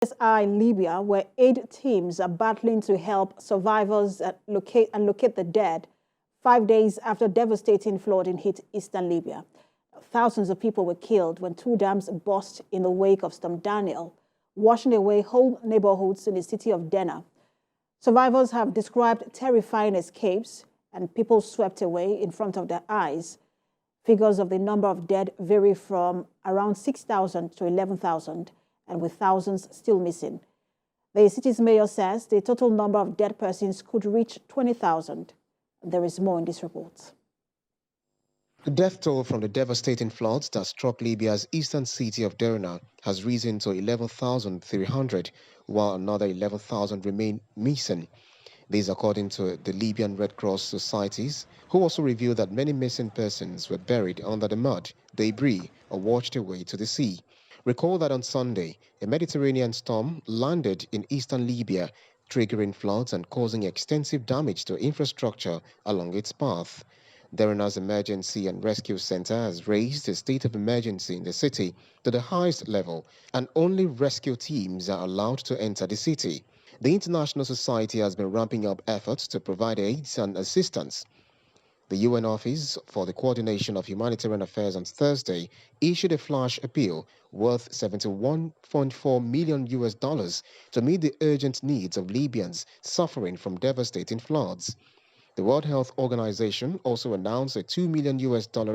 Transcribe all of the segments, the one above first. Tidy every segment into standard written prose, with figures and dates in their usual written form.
in Libya, where aid teams are battling to help survivors locate the dead 5 days after devastating flooding hit eastern Libya. Thousands of people were killed when two dams burst in the wake of Storm Daniel, washing away whole neighborhoods in the city of Derna. Survivors have described terrifying escapes and people swept away in front of their eyes. Figures of the number of dead vary from around 6,000 to 11,000, and with thousands still missing. The city's mayor says the total number of dead persons could reach 20,000. There is more in this report. The death toll from the devastating floods that struck Libya's eastern city of Derna has risen to 11,300, while another 11,000 remain missing. This according to the Libyan Red Cross societies, who also revealed that many missing persons were buried under the mud, debris, or washed away to the sea. Recall that on Sunday, a Mediterranean storm landed in eastern Libya, triggering floods and causing extensive damage to infrastructure along its path. Derna's Emergency and Rescue Center has raised a state of emergency in the city to the highest level, and only rescue teams are allowed to enter the city. The international society has been ramping up efforts to provide aid and assistance. The UN Office for the Coordination of Humanitarian Affairs on Thursday issued a flash appeal worth $71.4 million to meet the urgent needs of Libyans suffering from devastating floods. The World Health Organization also announced a $2 million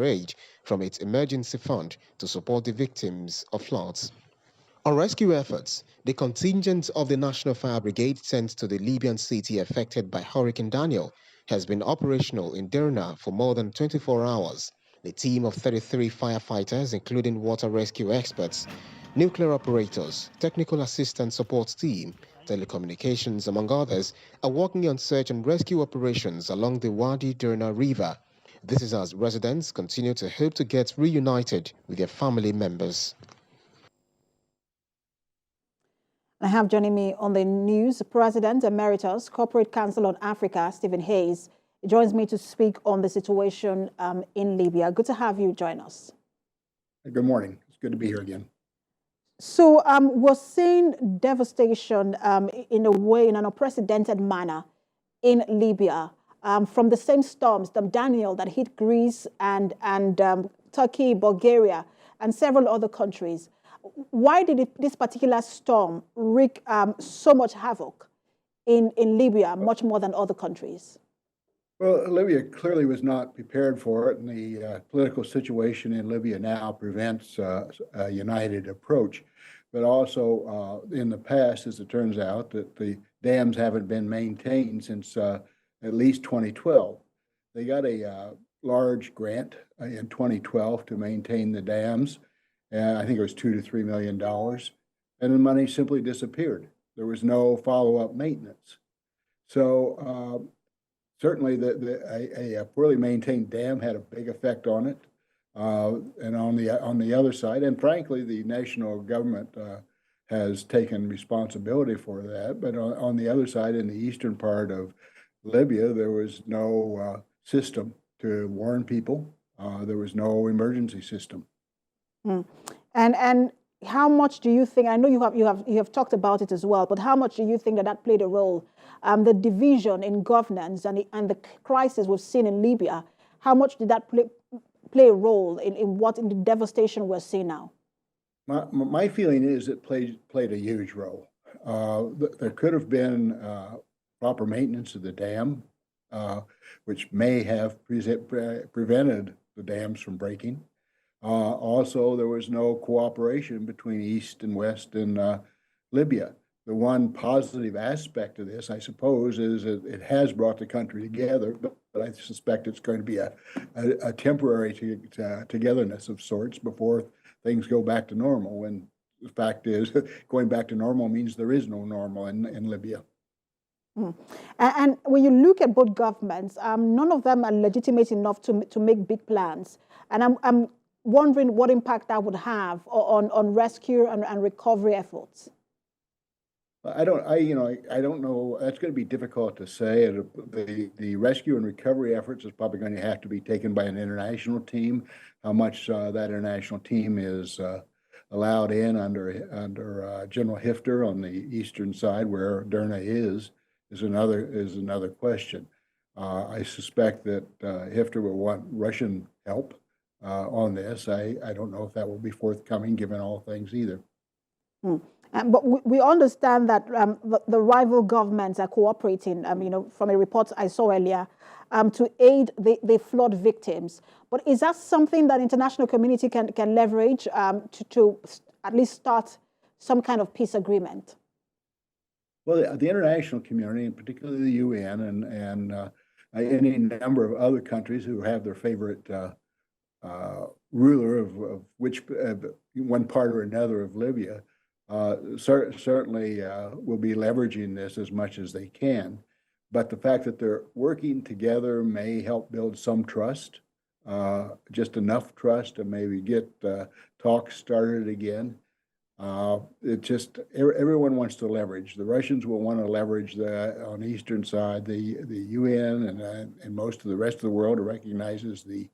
aid from its emergency fund to support the victims of floods. On rescue efforts, the contingent of the National Fire Brigade sent to the Libyan city affected by Hurricane Daniel has been operational in Derna for more than 24 hours. The team of 33 firefighters, including water rescue experts, nuclear operators, technical assistance support team, telecommunications, among others, are working on search and rescue operations along the Wadi Derna River. This is as residents continue to hope to get reunited with their family members. I have joining me on the news, President Emeritus, Corporate Council on Africa, Stephen Hayes. He joins me to speak on the situation in Libya. Good to have you join us. Good morning. It's good to be here again. So we're seeing devastation in a way, in an unprecedented manner in Libya from the same storms, Storm Daniel, that hit Greece and Turkey, Bulgaria, and several other countries. Why did this particular storm wreak so much havoc in Libya, much more than other countries? Well, Libya clearly was not prepared for it, and the political situation in Libya now prevents a united approach. But also, in the past, as it turns out, that the dams haven't been maintained since at least 2012. They got a large grant in 2012 to maintain the dams. I think it was $2 to $3 million, and the money simply disappeared. There was no follow-up maintenance. So certainly, a poorly maintained dam had a big effect on it, and on the other side, and frankly, the national government has taken responsibility for that. But on the other side, in the eastern part of Libya, there was no system to warn people. There was no emergency system. And how much do you think? I know you have talked about it as well, but how much do you think that played a role? The division in governance and the crisis we've seen in Libya. How much did that play a role in the devastation we're seeing now? My feeling is it played a huge role. There could have been proper maintenance of the dam, which may have prevented the dams from breaking. Also, there was no cooperation between East and West in Libya. The one positive aspect of this, I suppose, is that it has brought the country together, but I suspect it's going to be a temporary togetherness of sorts before things go back to normal. And the fact is, going back to normal means there is no normal in Libya. And when you look at both governments, none of them are legitimate enough to make big plans. And I'm wondering what impact that would have on rescue and recovery efforts. I don't know. That's going to be difficult to say. The rescue and recovery efforts is probably going to have to be taken by an international team. How much that international team is allowed in under General Hifter on the eastern side, where Derna is another question. I suspect that Hifter will want Russian help on this. I don't know if that will be forthcoming, given all things either. But we understand that the rival governments are cooperating, from a report I saw earlier, to aid the flood victims. But is that something that international community can leverage to at least start some kind of peace agreement? Well, the international community, and particularly the UN and any number of other countries who have their favorite ruler of which one part or another of Libya, certainly will be leveraging this as much as they can. But the fact that they're working together may help build some trust, just enough trust to maybe get talks started again. Everyone wants to leverage. The Russians will want to leverage on the eastern side, the UN and most of the rest of the world who recognizes the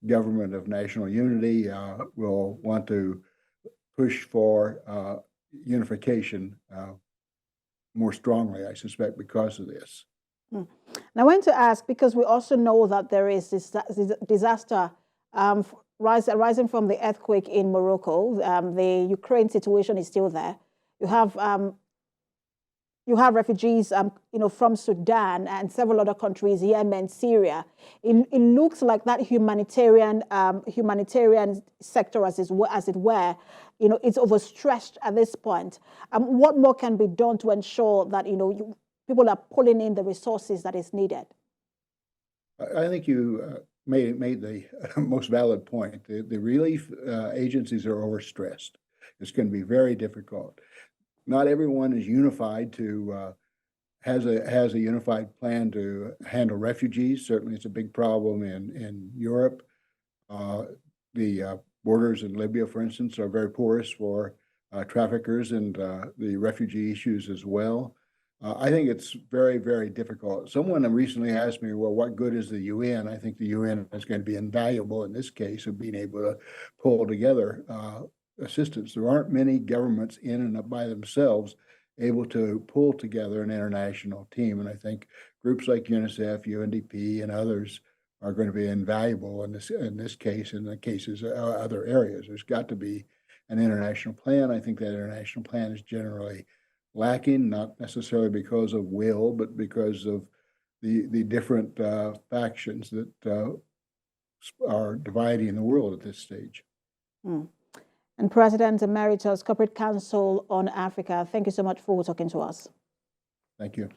government of national unity will want to push for unification more strongly, I suspect, because of this. Now, I want to ask, because we also know that there is this disaster rising from the earthquake in Morocco. The Ukraine situation is still there. You have refugees, from Sudan and several other countries, Yemen, Syria. It looks like that humanitarian sector, as it were, it's overstretched at this point. What more can be done to ensure that people are pulling in the resources that is needed? I think you made the most valid point. The relief agencies are overstressed. It's going to be very difficult. Not everyone is unified has a unified plan to handle refugees. Certainly, it's a big problem in Europe. The borders in Libya, for instance, are very porous for traffickers and the refugee issues as well. I think it's very, very difficult. Someone recently asked me, well, what good is the UN? I think the UN is going to be invaluable in this case of being able to pull together assistance. There aren't many governments in and by themselves able to pull together an international team. And I think groups like UNICEF, UNDP, and others are going to be invaluable in this case, in the cases of other areas. There's got to be an international plan. I think that international plan is generally lacking, not necessarily because of will, but because of the different factions that are dividing the world at this stage. And President Emeritus, Corporate Council on Africa, thank you so much for talking to us. Thank you.